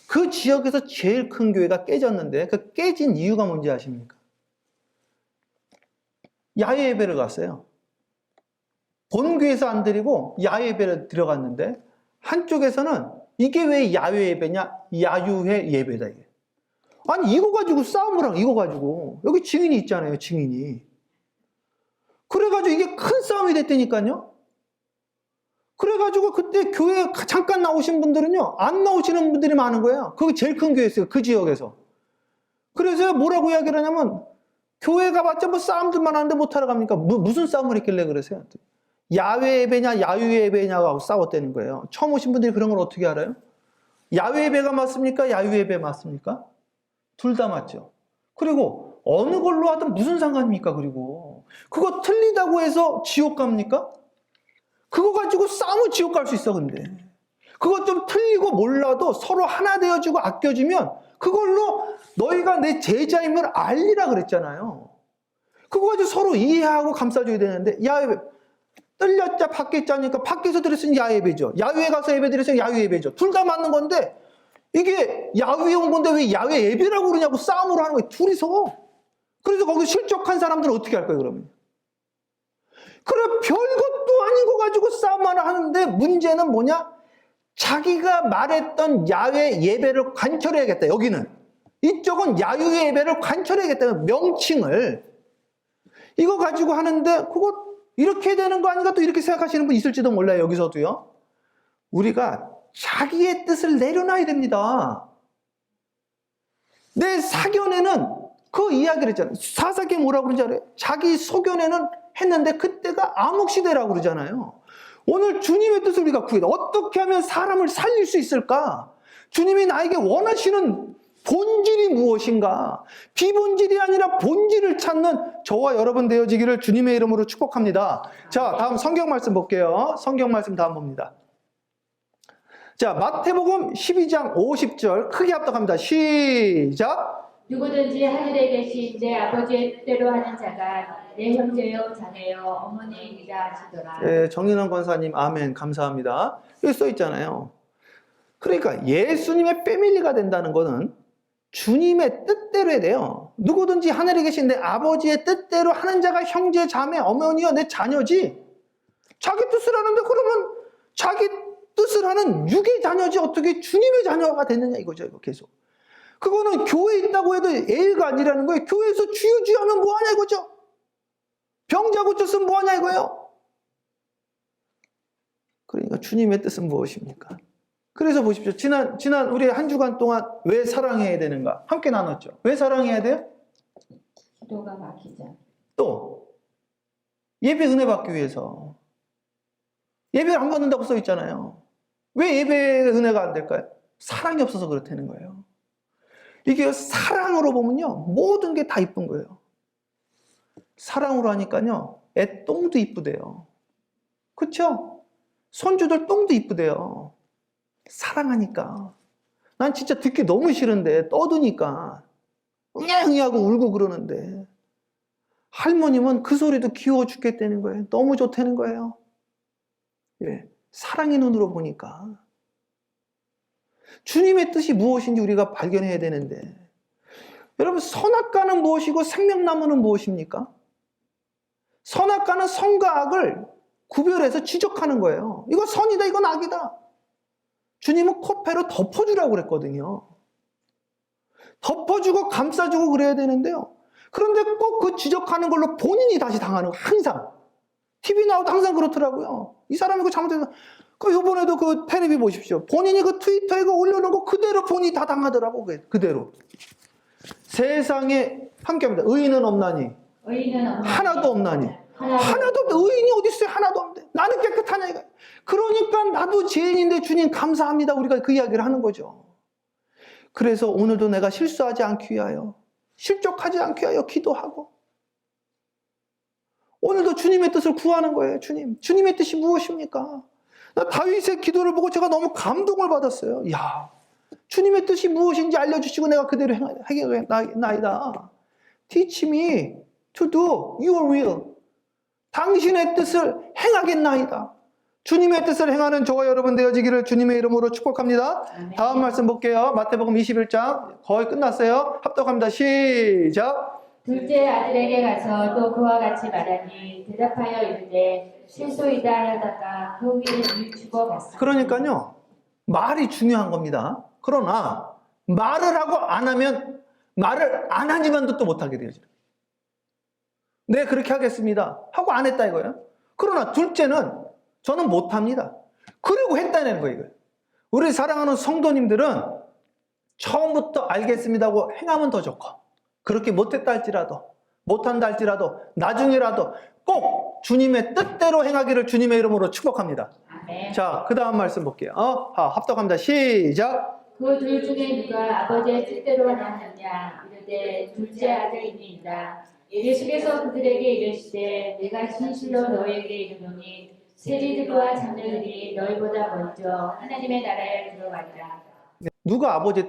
그 지역에서 제일 큰 교회가 깨졌는데 그 깨진 이유가 뭔지 아십니까? 야외 예배를 갔어요. 본교에서 안 드리고 야외 예배를 들어갔는데 한쪽에서는 이게 왜 야외 예배냐? 야유회 예배다 이게. 아니 이거 가지고 싸움을 하고 이거 가지고 여기 증인이 있잖아요. 증인이. 그래가지고 이게 큰 싸움이 됐다니까요. 그래가지고 그때 교회 잠깐 나오신 분들은요 안 나오시는 분들이 많은 거예요. 그게 제일 큰 교회였어요. 그 지역에서. 그래서 뭐라고 이야기를 하냐면 교회 가봤자 뭐 싸움들만 하는데 못하러 갑니까? 무슨 싸움을 했길래 그러세요? 야외 예배냐 야유 예배냐고 싸웠다는 거예요. 처음 오신 분들이 그런 걸 어떻게 알아요? 야외 예배가 맞습니까? 야유 예배 맞습니까? 둘 다 맞죠. 그리고 어느 걸로 하든 무슨 상관입니까? 그리고 그거 틀리다고 해서 지옥 갑니까? 그거 가지고 싸우면 지옥 갈 수 있어. 근데 그거 좀 틀리고 몰라도 서로 하나 되어주고 아껴주면 그걸로 너희가 내 제자임을 알리라 그랬잖아요. 그거 가지고 서로 이해하고 감싸줘야 되는데 야외 떨렸자 밖에 짜니까 밖에서 드렸으니 야외배죠. 야외에 가서 예배 드렸으니 야외예배죠. 둘 다 맞는 건데 이게 야외에 온 건데 왜 야외 예배라고 그러냐고 싸움으로 하는 거예요. 둘이서. 그래서 거기 실족한 사람들은 어떻게 할 거예요 그러면? 그래 별것도 아닌 거 가지고 싸움만 하는데 문제는 뭐냐? 자기가 말했던 야외 예배를 관철해야겠다. 여기는. 이쪽은 야유 예배를 관철해야겠다. 명칭을. 이거 가지고 하는데 그거 이렇게 되는 거 아닌가 또 이렇게 생각하시는 분 있을지도 몰라요. 여기서도요. 우리가 자기의 뜻을 내려놔야 됩니다. 내 사견에는 그 이야기를 했잖아요. 사사기에 뭐라고 그러는지 알아요? 자기 소견에는 했는데 그때가 암흑시대라고 그러잖아요. 오늘 주님의 뜻을 우리가 구해야 돼. 어떻게 하면 사람을 살릴 수 있을까? 주님이 나에게 원하시는 본질이 무엇인가? 비본질이 아니라 본질을 찾는 저와 여러분 되어지기를 주님의 이름으로 축복합니다. 자, 다음 성경 말씀 볼게요. 성경 말씀 다음 봅니다. 자, 마태복음 12장 50절 크게 합독합니다. 시작. 누구든지 하늘에 계신 내 아버지의 뜻대로 하는 자가 내 형제요 자매요 어머니이다 하시더라. 네, 정인원 권사님 아멘 감사합니다. 여기 써 있잖아요. 그러니까 예수님의 패밀리가 된다는 것은 주님의 뜻대로 해야 돼요. 누구든지 하늘에 계신 내 아버지의 뜻대로 하는 자가 형제, 자매, 어머니여 내 자녀지. 자기 뜻을 하는데 그러면 자기 뜻을 하는 육의 자녀지 어떻게 주님의 자녀가 됐느냐 이거죠. 이거 계속. 그거는 교회에 있다고 해도 애가 아니라는 거예요. 교회에서 주여 주여 하면 뭐하냐 이거죠. 병자 고쳤으면 뭐하냐 이거예요. 그러니까 주님의 뜻은 무엇입니까? 그래서 보십시오. 지난 우리 한 주간 동안 왜 사랑해야 되는가? 함께 나눴죠. 왜 사랑해야 돼요? 기도가 막히자. 또 예배 은혜 받기 위해서. 예배를 안 받는다고 써 있잖아요. 왜 예배 은혜가 안 될까요? 사랑이 없어서 그렇다는 거예요. 이게 사랑으로 보면요. 모든 게 다 이쁜 거예요. 사랑으로 하니까요. 애 똥도 이쁘대요. 그렇죠? 손주들 똥도 이쁘대요. 사랑하니까. 난 진짜 듣기 너무 싫은데 떠드니까 응애응애하고 울고 그러는데 할머님은 그 소리도 귀여워 죽겠다는 거예요. 너무 좋다는 거예요. 예, 사랑의 눈으로 보니까 주님의 뜻이 무엇인지 우리가 발견해야 되는데 여러분 선악과는 무엇이고 생명나무는 무엇입니까? 선악과는 선과 악을 구별해서 지적하는 거예요. 이거 선이다 이건 악이다. 주님은 코페로 덮어주라고 그랬거든요. 덮어주고 감싸주고 그래야 되는데요. 그런데 꼭 그 지적하는 걸로 본인이 다시 당하는 거 항상. TV 나오도 항상 그렇더라고요. 이 사람이 그 잘못해서 그 요번에도 그 테레비 보십시오. 본인이 그 트위터에 그 올려놓은 거 그대로 본인이 다 당하더라고. 그대로. 세상에 함께합니다. 의인은 없나니. 의인은 없나니. 하나도 없나니. 하나도 없다. 의인이 어디 있어요? 하나도 없는데. 나는 깨끗하냐 이거. 그러니까 나도 죄인인데 주님 감사합니다. 우리가 그 이야기를 하는 거죠. 그래서 오늘도 내가 실수하지 않기 위하여 실족하지 않기 위하여 기도하고 오늘도 주님의 뜻을 구하는 거예요. 주님의 뜻이 무엇입니까? 나 다윗의 기도를 보고 제가 너무 감동을 받았어요. 야, 주님의 뜻이 무엇인지 알려주시고 내가 그대로 행하겠나이다. Teach me to do your will. 당신의 뜻을 행하겠나이다. 주님의 뜻을 행하는 저와 여러분 되어지기를 주님의 이름으로 축복합니다. 아멘. 다음 말씀 볼게요. 마태복음 21장 거의 끝났어요. 합독합니다. 시작. 둘째 아들에게 가서 또 그와 같이 말하니 대답하여 이르되 실소이다 하다가 그 후기를 뉘우치고 갔습니다. 그러니까요. 말이 중요한 겁니다. 그러나 말을 하고 안 하면 말을 안 하지만도 또 못하게 되어져요. 네, 그렇게 하겠습니다. 하고 안 했다 이거예요. 그러나 둘째는 저는 못합니다. 그리고 했다는 거예요. 우리 사랑하는 성도님들은 처음부터 알겠습니다 하고 행하면 더 좋고 그렇게 못했다 할지라도 못한다 할지라도 나중에라도 꼭 주님의 뜻대로 행하기를 주님의 이름으로 축복합니다. 아멘. 자, 그 다음 말씀 볼게요. 합독합니다. 시작. 그 둘 중에 누가 아버지의 뜻대로 하느냐 이르되 둘째 아들이니이다. 예수께서 그들에게 이르시되 내가 진실로 너희에게 이르노니 세리들과 장로들이 너희보다 먼저 하나님의 나라에 들어가리라. 누가 아버지,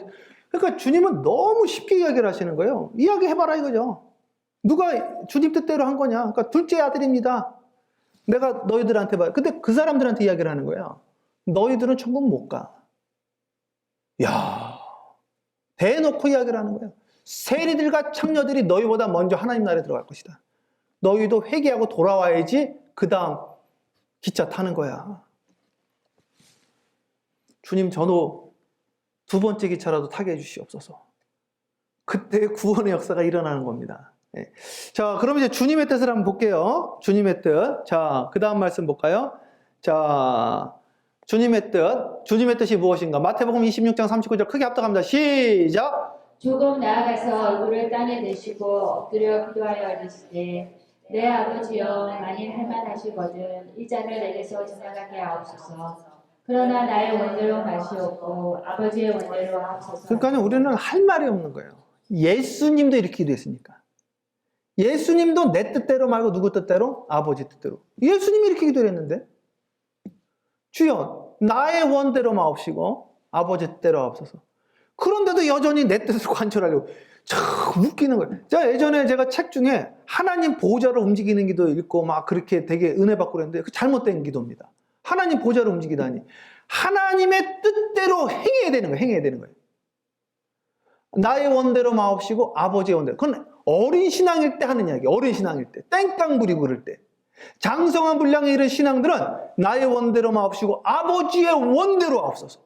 그러니까 주님은 너무 쉽게 이야기를 하시는 거예요. 이야기해봐라 이거죠. 누가 주님 뜻대로 한 거냐. 그러니까 둘째 아들입니다. 내가 너희들한테 봐. 근데 그 사람들한테 이야기를 하는 거예요. 너희들은 천국 못 가. 야, 대놓고 이야기를 하는 거예요. 세리들과 창녀들이 너희보다 먼저 하나님 나라에 들어갈 것이다. 너희도 회개하고 돌아와야지 그 다음 기차 타는 거야. 주님 저도 두 번째 기차라도 타게 해주시옵소서. 그때 구원의 역사가 일어나는 겁니다. 네. 자, 그럼 이제 주님의 뜻을 한번 볼게요. 주님의 뜻. 자, 그 다음 말씀 볼까요? 자, 주님의 뜻이 무엇인가? 마태복음 26장 39절 크게 합독합니다. 시작! 조금 나아가서 얼굴을 땅에 대시고 엎드려 기도하여 이르시되 내 아버지여 만일 할만하시거든 이 잔을 내게서 지나가게 하옵소서. 그러나 나의 원대로 마시옵고 아버지의 원대로 하옵소서. 그러니까 우리는 할 말이 없는 거예요. 예수님도 이렇게 기도했으니까. 예수님도 내 뜻대로 말고 누구 뜻대로? 아버지 뜻대로. 예수님이 이렇게 기도를 했는데 주여 나의 원대로 마옵시고 아버지 뜻대로 하옵소서. 그런데도 여전히 내 뜻을 관철하려고 참 웃기는 거예요. 예전에 제가 책 중에 하나님 보좌를 움직이는 기도 읽고 막 그렇게 되게 은혜 받고 그랬는데 그 잘못된 기도입니다. 하나님 보좌를 움직이다니 하나님의 뜻대로 행해야 되는 거예요. 행해야 되는 거예요. 나의 원대로 마옵시고 아버지의 원대로. 그건 어린 신앙일 때 하는 이야기. 어린 신앙일 때. 땡깡 부리고 그럴 때. 장성한 분량에 이른 신앙들은 나의 원대로 마옵시고 아버지의 원대로 하옵소서.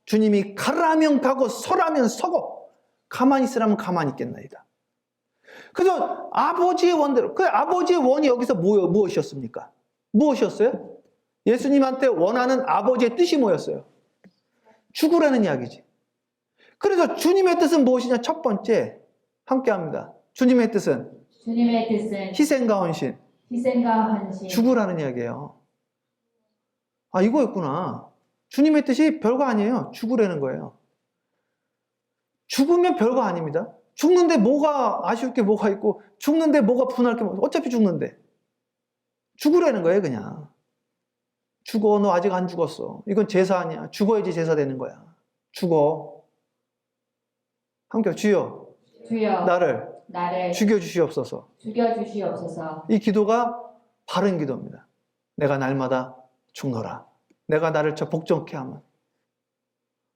주님이 가라면 가고 서라면 서고 가만히 있으라면 가만히 있겠나이다. 그래서 아버지의 원대로. 그 아버지의 원이 여기서 무엇이었습니까? 무엇이었어요? 예수님한테 원하는 아버지의 뜻이 뭐였어요? 죽으라는 이야기지. 그래서 주님의 뜻은 무엇이냐? 첫 번째 함께 합니다. 주님의 뜻은 희생과 헌신. 죽으라는 이야기예요. 아, 이거였구나. 주님의 뜻이 별거 아니에요. 죽으라는 거예요. 죽으면 별거 아닙니다. 죽는데 뭐가 아쉬울 게 뭐가 있고 죽는데 뭐가 분할 게 뭐가 어차피 죽는데 죽으라는 거예요. 그냥 죽어. 너 아직 안 죽었어. 이건 제사 아니야. 죽어야지 제사 되는 거야. 죽어. 함께 주여 나를 죽여주시옵소서. 이 기도가 바른 기도입니다. 내가 날마다 죽노라. 내가 나를 저 복종케 하면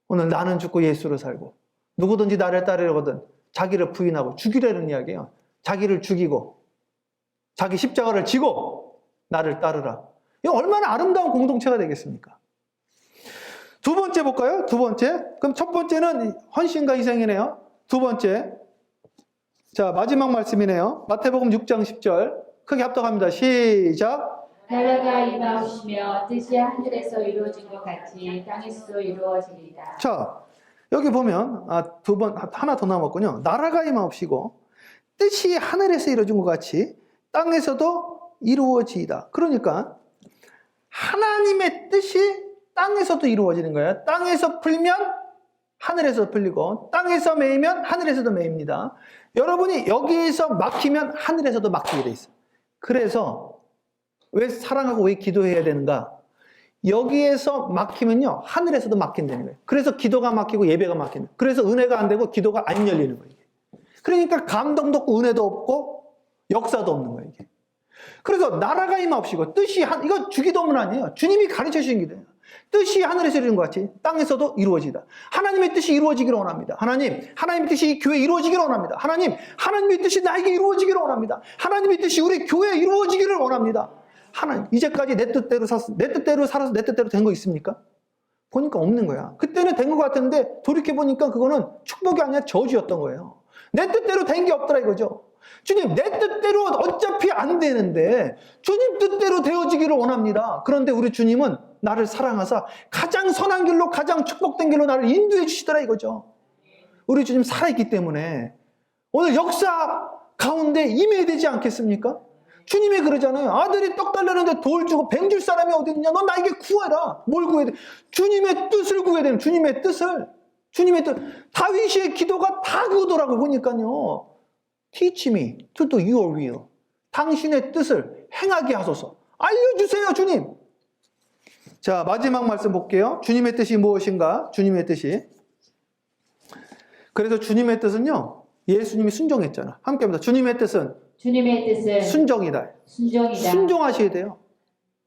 오늘 나는 죽고 예수로 살고 누구든지 나를 따르려거든 자기를 부인하고 죽이라는 이야기예요. 자기를 죽이고 자기 십자가를 지고 나를 따르라. 이거 얼마나 아름다운 공동체가 되겠습니까? 두 번째 볼까요? 두 번째. 그럼 첫 번째는 헌신과 희생이네요. 두 번째. 자, 마지막 말씀이네요. 마태복음 6장 10절. 크게 합독합니다. 시작. 나라가 임하오시며 뜻이 하늘에서 이루어진 것 같이 땅에서도 이루어지리이다. 자, 여기 보면 하나 더 남았군요. 나라가 임하옵시고 뜻이 하늘에서 이루어진 것 같이 땅에서도 이루어지이다. 그러니까 하나님의 뜻이 땅에서도 이루어지는 거예요. 땅에서 풀면 하늘에서 풀리고 땅에서 매이면 하늘에서도 매입니다. 여러분이 여기에서 막히면 하늘에서도 막히게 돼 있어요. 그래서 왜 사랑하고 왜 기도해야 되는가? 여기에서 막히면요 하늘에서도 막힌다는 거예요. 그래서 기도가 막히고 예배가 막히는 거예요. 그래서 은혜가 안 되고 기도가 안 열리는 거예요. 그러니까 감동도 없고 은혜도 없고 역사도 없는 거예요. 이게. 그래서 나라가 임하옵시고 뜻이 이거 주기도문 아니에요. 주님이 가르쳐 주신 기도예요. 뜻이 하늘에서 이루어진 것 같이 땅에서도 이루어지다. 하나님의 뜻이 이루어지기를 원합니다. 하나님의 뜻이 이 교회에 이루어지기를 원합니다. 하나님의 뜻이 나에게 이루어지기를 원합니다. 하나님의 뜻이 우리 교회에 이루어지기를 원합니다. 하나님, 이제까지 내 뜻대로 살아서 내 뜻대로 된 거 있습니까? 보니까 없는 거야. 그때는 된 것 같은데 돌이켜보니까 그거는 축복이 아니라 저주였던 거예요. 내 뜻대로 된 게 없더라 이거죠. 주님, 내 뜻대로 어차피 안 되는데 주님 뜻대로 되어지기를 원합니다. 그런데 우리 주님은 나를 사랑하사 가장 선한 길로 가장 축복된 길로 나를 인도해 주시더라 이거죠. 우리 주님 살아있기 때문에 오늘 역사 가운데 임해야 되지 않겠습니까? 주님이 그러잖아요. 아들이 떡 달라는데 돌 주고 뱀 줄 사람이 어디 있냐? 너 나에게 구해라. 뭘 구해야 돼? 주님의 뜻을 구해야 되는 주님의 뜻을. 주님의 뜻. 다윗의 기도가 다 그거더라고요. 보니까요. Teach me to do your will. 당신의 뜻을 행하게 하소서. 알려주세요, 주님. 자, 마지막 말씀 볼게요. 주님의 뜻이 무엇인가? 주님의 뜻이. 그래서 주님의 뜻은요. 예수님이 순종했잖아. 함께 합니다. 주님의 뜻은 순종이다. 순종하셔야 돼요.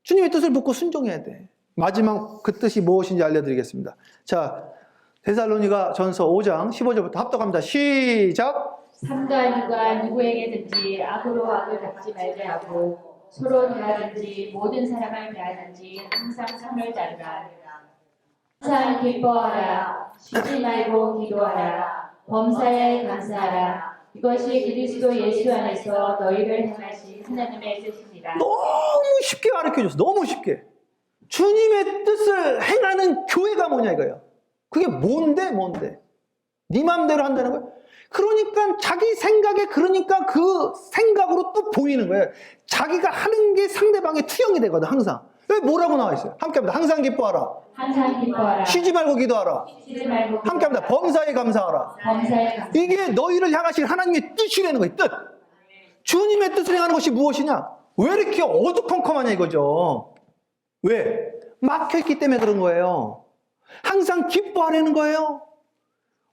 주님의 뜻을 묻고 순종해야 돼. 마지막 그 뜻이 무엇인지 알려드리겠습니다. 자, 데살로니가 전서 5장 15절부터 합독합니다. 시작. 삼가 누가 누구에게든지 악으로 악을 갚지 말게 하고 서로 대하든지 모든 사람을 대하든지 항상 선을 따르라. 항상 기뻐하라. 쉬지 말고 기도하라. 범사에 감사하라. 이것이 그리스도 예수 안에서 너희를 향하신 하나님의 뜻입니다. 너무 쉽게 가르쳐줬어. 너무 쉽게. 주님의 뜻을 행하는 교회가 뭐냐 이거예요. 그게 뭔데? 네 맘대로 한다는 거예요. 그러니까 자기 생각에 그러니까 그 생각으로 또 보이는 거예요. 자기가 하는 게 상대방의 투영이 되거든 항상. 왜 뭐라고 나와 있어요? 함께합니다. 항상 기뻐하라. 항상 기뻐하라. 쉬지 말고 기도하라. 쉬지 말고 함께합니다. 범사에 감사하라. 범사에 감사. 이게 너희를 향하신 하나님의 뜻이라는 거예요. 뜻. 주님의 뜻을 행하는 것이 무엇이냐? 왜 이렇게 어두컴컴하냐 이거죠. 왜? 막혀있기 때문에 그런 거예요. 항상 기뻐하라는 거예요.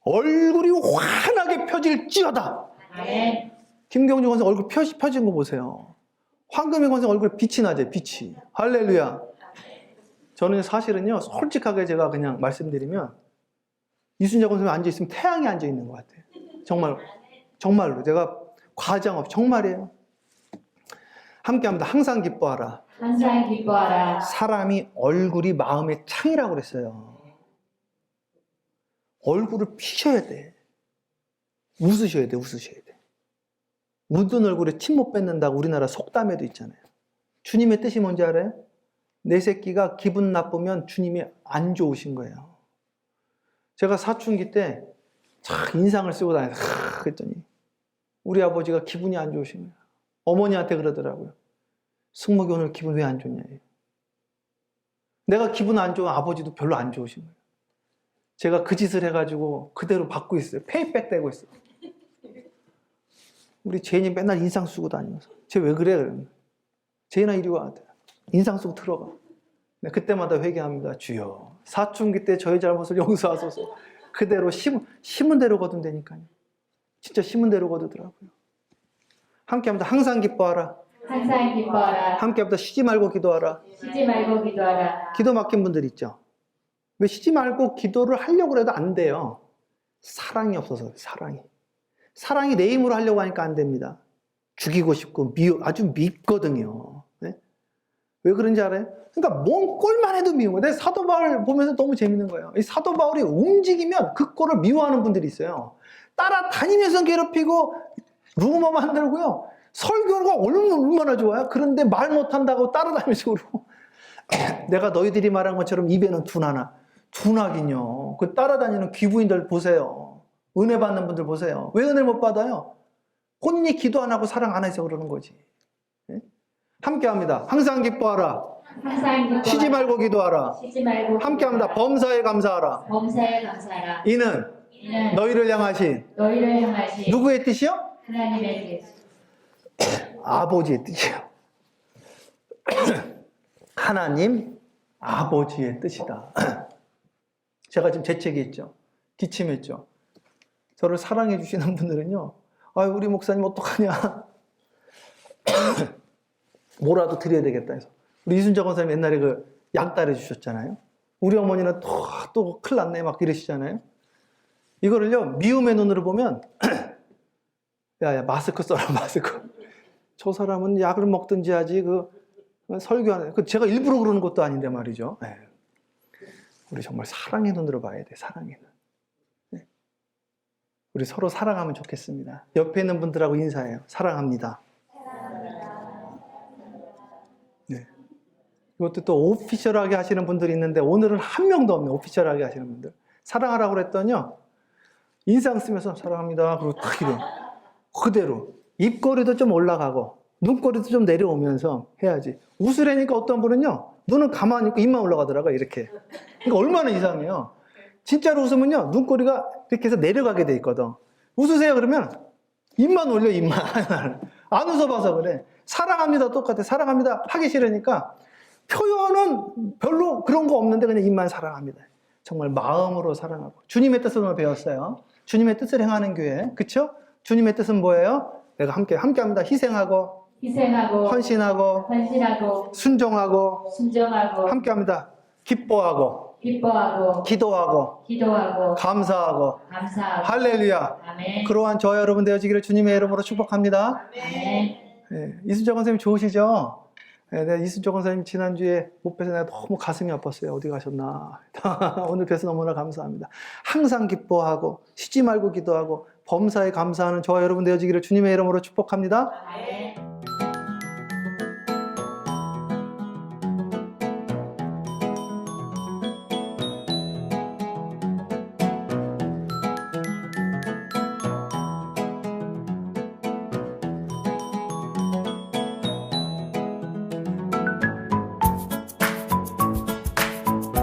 얼굴이 환하게 펴질지어다. 아멘. 김경주 권사 얼굴 펴진 거 보세요. 황금희 권사 얼굴 빛이 나죠. 빛이. 할렐루야. 저는 사실은요. 솔직하게 제가 그냥 말씀드리면 이순자 권사님 앉아있으면 태양이 앉아있는 것 같아요. 정말로 제가 과장 없이 정말이에요. 함께합니다. 항상 기뻐하라. 항상 기뻐하라. 사람이 얼굴이 마음의 창이라고 그랬어요. 얼굴을 피셔야 돼. 웃으셔야 돼. 웃으셔야 돼. 묻은 얼굴에 침 못 뱉는다고 우리나라 속담에도 있잖아요. 주님의 뜻이 뭔지 알아요? 내 새끼가 기분 나쁘면 주님이 안 좋으신 거예요. 제가 사춘기 때 참 인상을 쓰고 다녔어요. 그랬더니 우리 아버지가 기분이 안 좋으신 거예요. 어머니한테 그러더라고요. 승목이 오늘 기분 왜 안 좋냐. 내가 기분 안 좋은 아버지도 별로 안 좋으신 거예요. 제가 그 짓을 해가지고 그대로 받고 있어요. 페이백 되고 있어요. 우리 제인이 맨날 인상 쓰고 다니면서 쟤 왜 그래? 그러면 제인아 이리 와. 인상 쓰고 들어가. 네, 그때마다 회개합니다. 주여 사춘기 때 저의 잘못을 용서하소서. 그대로 심은 대로 거둔다니까요. 진짜 심은 대로 거두더라고요. 함께합니다. 항상 기뻐하라. 항상 기뻐하라. 함께합니다. 쉬지 말고 기도하라. 쉬지 말고 기도하라. 기도 막힌 분들 있죠. 왜 쉬지 말고 기도를 하려고 해도 안 돼요. 사랑이 없어서. 사랑이 내 힘으로 하려고 하니까 안 됩니다. 죽이고 싶고 아주 밉거든요. 네? 왜 그런지 알아요? 그러니까 뭔 꼴만 해도 미운 거예요. 내가 사도 바울 보면서 너무 재밌는 거예요. 이 사도 바울이 움직이면 그 꼴을 미워하는 분들이 있어요. 따라다니면서 괴롭히고 루머 만들고요. 설교가 얼마나 좋아요. 그런데 말 못한다고 따라다니면서 그러고 내가 너희들이 말한 것처럼 입에는 둔하긴요. 그 따라다니는 귀부인들 보세요. 은혜 받는 분들 보세요. 왜 은혜를 못 받아요? 본인이 기도 안 하고 사랑 안 해서 그러는 거지. 네? 함께합니다. 항상 기뻐하라. 항상 기뻐하라. 쉬지 말고 기도하라. 쉬지 말고 함께합니다. 범사에 감사하라. 범사에 감사하라. 이는 이는 너희를 향하신 너희를 향하신 누구의 뜻이요? 하나님의 뜻. 아버지의 뜻이요. 하나님 아버지의 뜻이다. 제가 지금 재채기했죠. 기침했죠. 저를 사랑해 주시는 분들은요. 아유 우리 목사님 어떡하냐. 뭐라도 드려야 되겠다 해서. 우리 이순자 권사님 옛날에 그 약달해 주셨잖아요. 우리 어머니는 또 큰일 났네 막 이러시잖아요. 이거를요 미움의 눈으로 보면 야 마스크 써라 마스크. 저 사람은 약을 먹든지 하지 그 설교하는 제가 일부러 그러는 것도 아닌데 말이죠. 네. 우리 정말 사랑의 눈으로 봐야 돼. 사랑의 눈. 네. 우리 서로 사랑하면 좋겠습니다. 옆에 있는 분들하고 인사해요. 사랑합니다. 네. 이것도 또 오피셜하게 하시는 분들이 있는데 오늘은 한 명도 없네. 오피셜하게 하시는 분들. 사랑하라고 그랬더니요. 인상 쓰면서 사랑합니다. 그리고 딱 이래. 그대로. 입꼬리도 좀 올라가고 눈꼬리도 좀 내려오면서 해야지. 웃으려니까 어떤 분은요. 눈은 가만히 있고 입만 올라가더라고요. 이렇게. 그러니까 얼마나 이상해요. 진짜로 웃으면요. 눈꼬리가 이렇게 해서 내려가게 돼 있거든. 웃으세요 그러면 입만 올려 입만. 안 웃어봐서 그래. 사랑합니다 똑같아. 사랑합니다 하기 싫으니까 표현은 별로 그런 거 없는데 그냥 입만 사랑합니다. 정말 마음으로 사랑하고. 주님의 뜻을 오늘 배웠어요. 주님의 뜻을 행하는 교회. 그쵸? 주님의 뜻은 뭐예요? 내가 함께합니다. 희생하고 헌신하고 순종하고 함께합니다. 기뻐하고 기도하고 감사하고 할렐루야. 아멘. 그러한 저와 여러분 되어지기를 주님의 이름으로 축복합니다. 아멘. 네, 이순자 권사님 좋으시죠? 네, 내가 이순자 권사님 지난주에 못 뵈서 내가 너무 가슴이 아팠어요. 어디 가셨나. 오늘 뵈서 너무나 감사합니다. 항상 기뻐하고 쉬지 말고 기도하고 범사에 감사하는 저와 여러분 되어지기를 주님의 이름으로 축복합니다. 아멘.